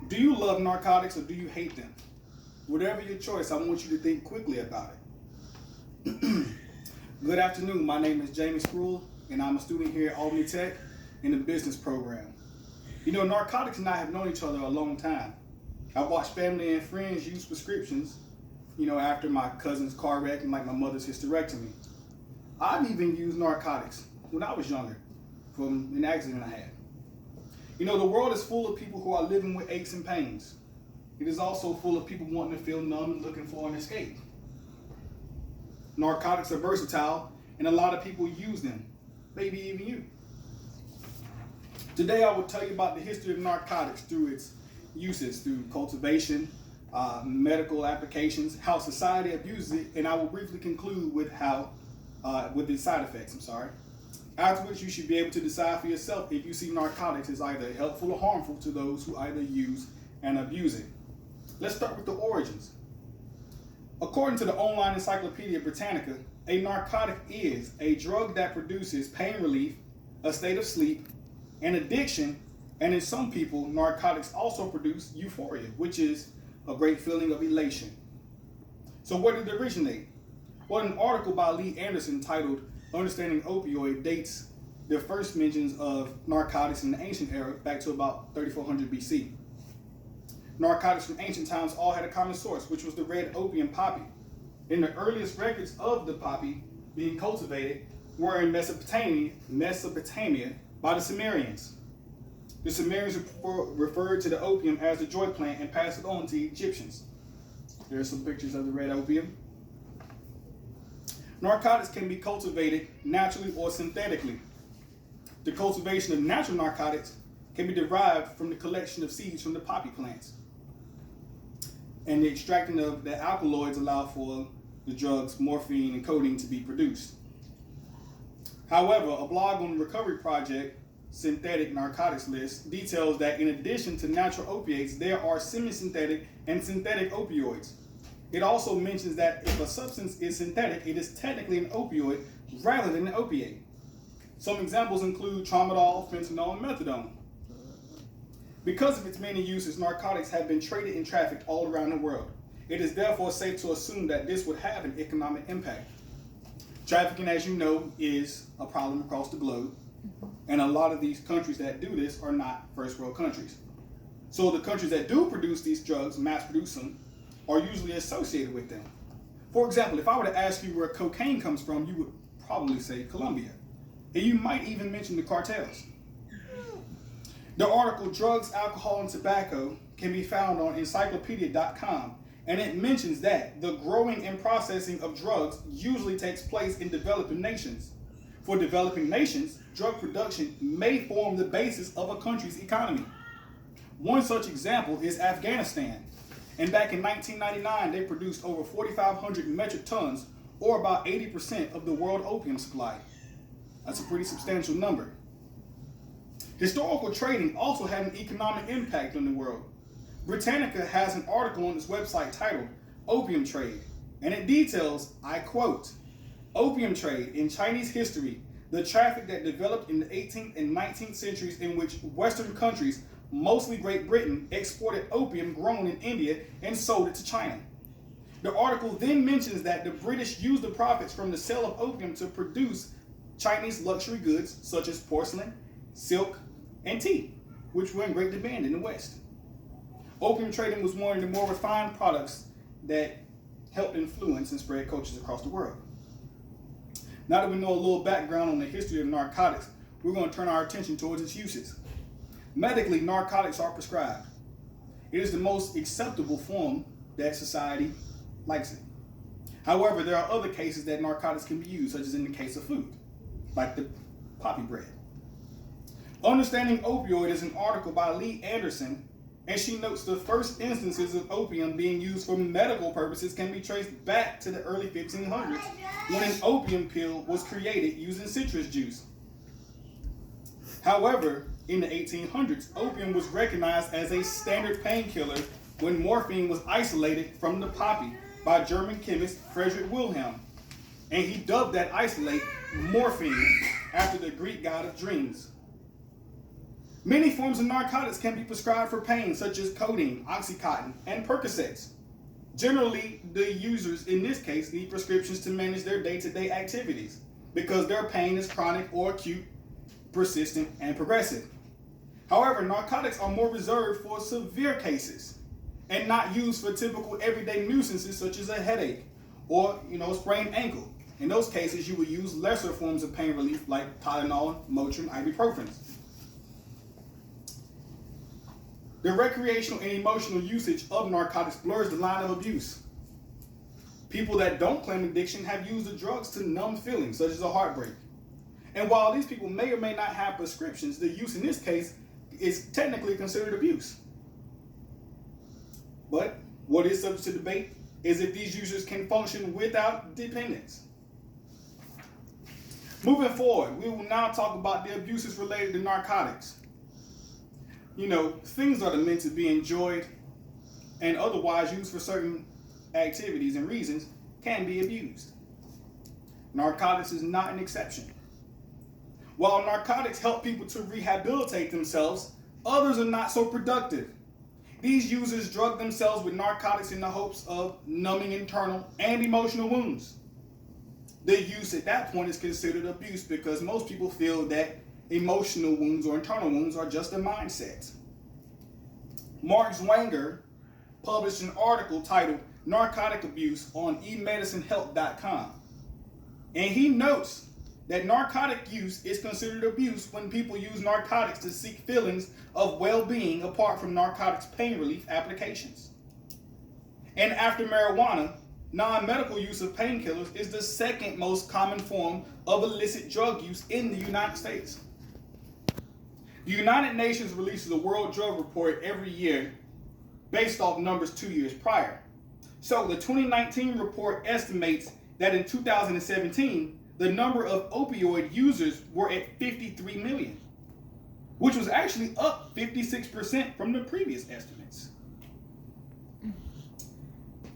Do you love narcotics or do you hate them? Whatever your choice, I want you to think quickly about it. Good afternoon. My name is Jamie Spruill, and I'm a student here at Albany Tech in the business program. You know, Narcotics and I have known each other a long time. I've watched family and friends use prescriptions, after my cousin's car wreck and like my mother's hysterectomy. I've even used narcotics when I was younger from an accident I had. The world is full of people who are living with aches and pains. It is also full of people wanting to feel numb and looking for an escape. Narcotics are versatile, and a lot of people use them, maybe even you. Today I will tell you about the history of narcotics through its uses, through cultivation, medical applications, how society abuses it, and I will briefly conclude with with the side effects, After which you should be able to decide for yourself if you see narcotics as either helpful or harmful to those who either use and abuse it. Let's start with the origins. According to the online Encyclopedia Britannica, a narcotic is a drug that produces pain relief, a state of sleep, an addiction, and in some people, narcotics also produce euphoria, which is a great feeling of elation. So where did it originate? Well, an article by Lee Anderson titled Understanding Opioid dates the first mentions of narcotics in the ancient era back to about 3400 BC. Narcotics from ancient times all had a common source, which was the red opium poppy. And the earliest records of the poppy being cultivated were in Mesopotamia by the Sumerians. The Sumerians referred to the opium as the joy plant and passed it on to Egyptians. There are some pictures of the red opium. Narcotics can be cultivated naturally or synthetically. The cultivation of natural narcotics can be derived from the collection of seeds from the poppy plants. And the extracting of the alkaloids allow for the drugs morphine and codeine to be produced. However, a blog on the Recovery Project Synthetic Narcotics List details that in addition to natural opiates, there are semi-synthetic and synthetic opioids. It also mentions that if a substance is synthetic, it is technically an opioid rather than an opiate. Some examples include tramadol, fentanyl, and methadone. Because of its many uses, narcotics have been traded and trafficked all around the world. It is therefore safe to assume that this would have an economic impact. Trafficking, as you know, is a problem across the globe, and a lot of these countries that do this are not first world countries. So the countries that do produce these drugs, mass produce them, are usually associated with them. For example, if I were to ask you where cocaine comes from, you would probably say Colombia. And you might even mention the cartels. The article Drugs, Alcohol, and Tobacco can be found on encyclopedia.com, and it mentions that the growing and processing of drugs usually takes place in developing nations. For developing nations, drug production may form the basis of a country's economy. One such example is Afghanistan. And back in 1999, they produced over 4,500 metric tons, or about 80% of the world opium supply. That's a pretty substantial number. Historical trading also had an economic impact on the world. Britannica has an article on its website titled Opium Trade, and it details, I quote, opium trade in Chinese history, the traffic that developed in the 18th and 19th centuries in which Western countries, mostly Great Britain, exported opium grown in India and sold it to China. The article then mentions that the British used the profits from the sale of opium to produce Chinese luxury goods such as porcelain, silk, and tea, which were in great demand in the West. Opium trading was one of the more refined products that helped influence and spread cultures across the world. Now that we know a little background on the history of narcotics, we're going to turn our attention towards its uses. Medically, narcotics are prescribed. It is the most acceptable form that society likes it. However, there are other cases that narcotics can be used, such as in the case of food, like the poppy bread. Understanding Opioid is an article by Lee Anderson, and she notes the first instances of opium being used for medical purposes can be traced back to the early 1500s, when an opium pill was created using citrus juice. However, in the 1800s, opium was recognized as a standard painkiller when morphine was isolated from the poppy by German chemist Friedrich Wilhelm, and he dubbed that isolate morphine after the Greek god of dreams. Many forms of narcotics can be prescribed for pain, such as codeine, Oxycontin, and Percocets. Generally, the users in this case need prescriptions to manage their day-to-day activities because their pain is chronic or acute, persistent, and progressive. However, narcotics are more reserved for severe cases and not used for typical everyday nuisances such as a headache or sprained ankle. In those cases, you would use lesser forms of pain relief like Tylenol, Motrin, ibuprofen. The recreational and emotional usage of narcotics blurs the line of abuse. People that don't claim addiction have used the drugs to numb feelings, such as a heartbreak. And while these people may or may not have prescriptions, the use in this case is technically considered abuse. But what is subject to debate is if these users can function without dependence. Moving forward, we will now talk about the abuses related to narcotics. Things that are meant to be enjoyed and otherwise used for certain activities and reasons can be abused. Narcotics is not an exception. While narcotics help people to rehabilitate themselves, others are not so productive. These users drug themselves with narcotics in the hopes of numbing internal and emotional wounds. The use at that point is considered abuse because most people feel that emotional wounds or internal wounds are just a mindset. Mark Zwanger published an article titled Narcotic Abuse on eMedicineHealth.com. And he notes that narcotic use is considered abuse when people use narcotics to seek feelings of well-being apart from narcotics pain relief applications. And after marijuana, non-medical use of painkillers is the second most common form of illicit drug use in the United States. The United Nations releases a World Drug Report every year based off numbers 2 years prior. So the 2019 report estimates that in 2017, the number of opioid users were at 53 million, which was actually up 56% from the previous estimates.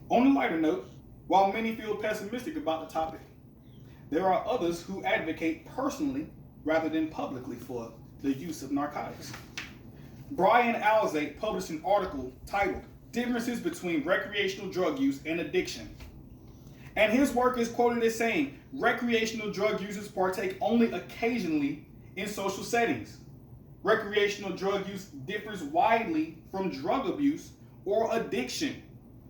On a lighter note, while many feel pessimistic about the topic, there are others who advocate personally rather than publicly for the use of narcotics. Brian Alzate published an article titled Differences Between Recreational Drug Use and Addiction. And his work is quoted as saying, recreational drug users partake only occasionally in social settings. Recreational drug use differs widely from drug abuse or addiction.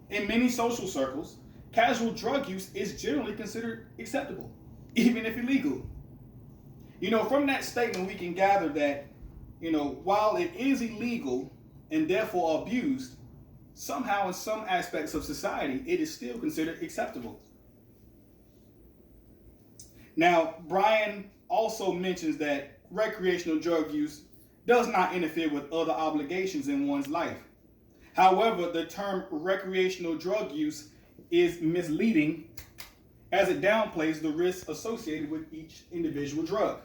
In many social circles, casual drug use is generally considered acceptable, even if illegal. From that statement, we can gather that, while it is illegal and therefore abused, somehow in some aspects of society, it is still considered acceptable. Now, Brian also mentions that recreational drug use does not interfere with other obligations in one's life. However, the term recreational drug use is misleading as it downplays the risks associated with each individual drug.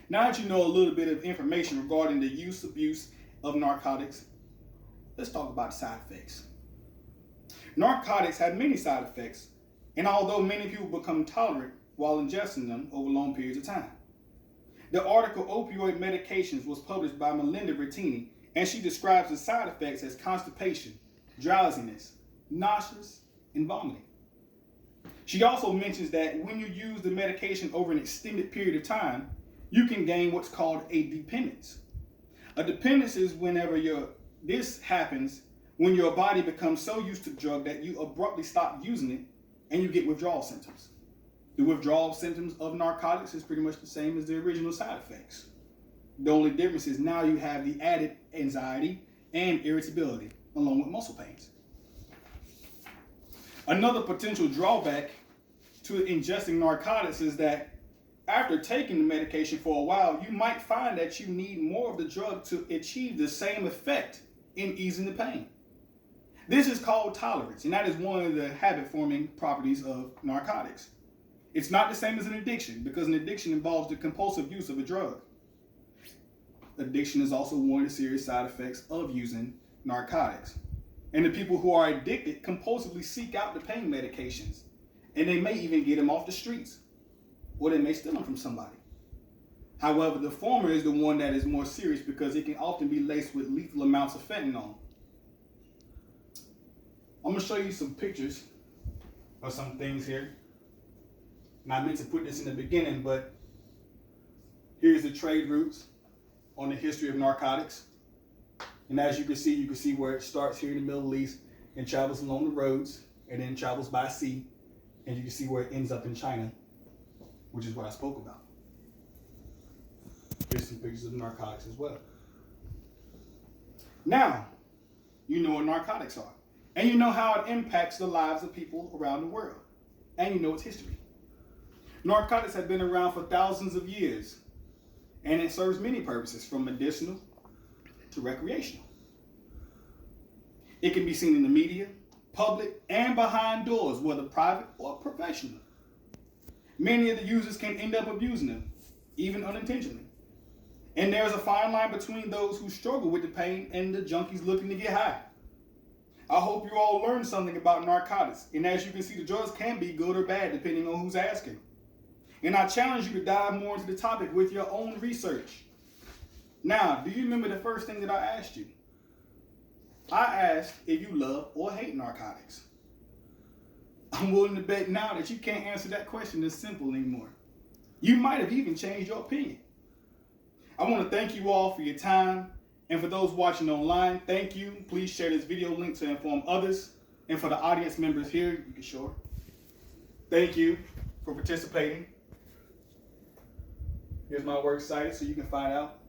Now that you know a little bit of information regarding the abuse of narcotics, let's talk about side effects. Narcotics have many side effects, and although many people become tolerant while ingesting them over long periods of time. The article Opioid Medications was published by Melinda Bertini, and she describes the side effects as constipation, drowsiness, nausea, and vomiting. She also mentions that when you use the medication over an extended period of time, you can gain what's called a dependence. A dependence is this happens when your body becomes so used to the drug that you abruptly stop using it and you get withdrawal symptoms. The withdrawal symptoms of narcotics is pretty much the same as the original side effects. The only difference is now you have the added anxiety and irritability along with muscle pains. Another potential drawback to ingesting narcotics is that after taking the medication for a while, you might find that you need more of the drug to achieve the same effect in easing the pain. This is called tolerance, and that is one of the habit-forming properties of narcotics. It's not the same as an addiction, because an addiction involves the compulsive use of a drug. Addiction is also one of the serious side effects of using narcotics. And the people who are addicted compulsively seek out the pain medications, and they may even get them off the streets, or they may steal them from somebody. However, the former is the one that is more serious because it can often be laced with lethal amounts of fentanyl. I'm going to show you some pictures of some things here. And I meant to put this in the beginning, but here's the trade routes on the history of narcotics. And as you can see where it starts here in the Middle East and travels along the roads and then travels by sea. And you can see where it ends up in China, which is what I spoke about. Here's some pictures of narcotics as well. Now, you know what narcotics are. And you know how it impacts the lives of people around the world. And you know its history. Narcotics have been around for thousands of years. And it serves many purposes, from medicinal to recreational. It can be seen in the media, public, and behind doors, whether private or professional. Many of the users can end up abusing them, even unintentionally. And there's a fine line between those who struggle with the pain and the junkies looking to get high. I hope you all learned something about narcotics. And as you can see, the drugs can be good or bad depending on who's asking. And I challenge you to dive more into the topic with your own research. Now, do you remember the first thing that I asked you? I asked if you love or hate narcotics. I'm willing to bet now that you can't answer that question as simple anymore. You might have even changed your opinion. I want to thank you all for your time. And for those watching online, thank you. Please share this video link to inform others. And for the audience members here, you can show. Thank you for participating. Here's my works cited so you can find out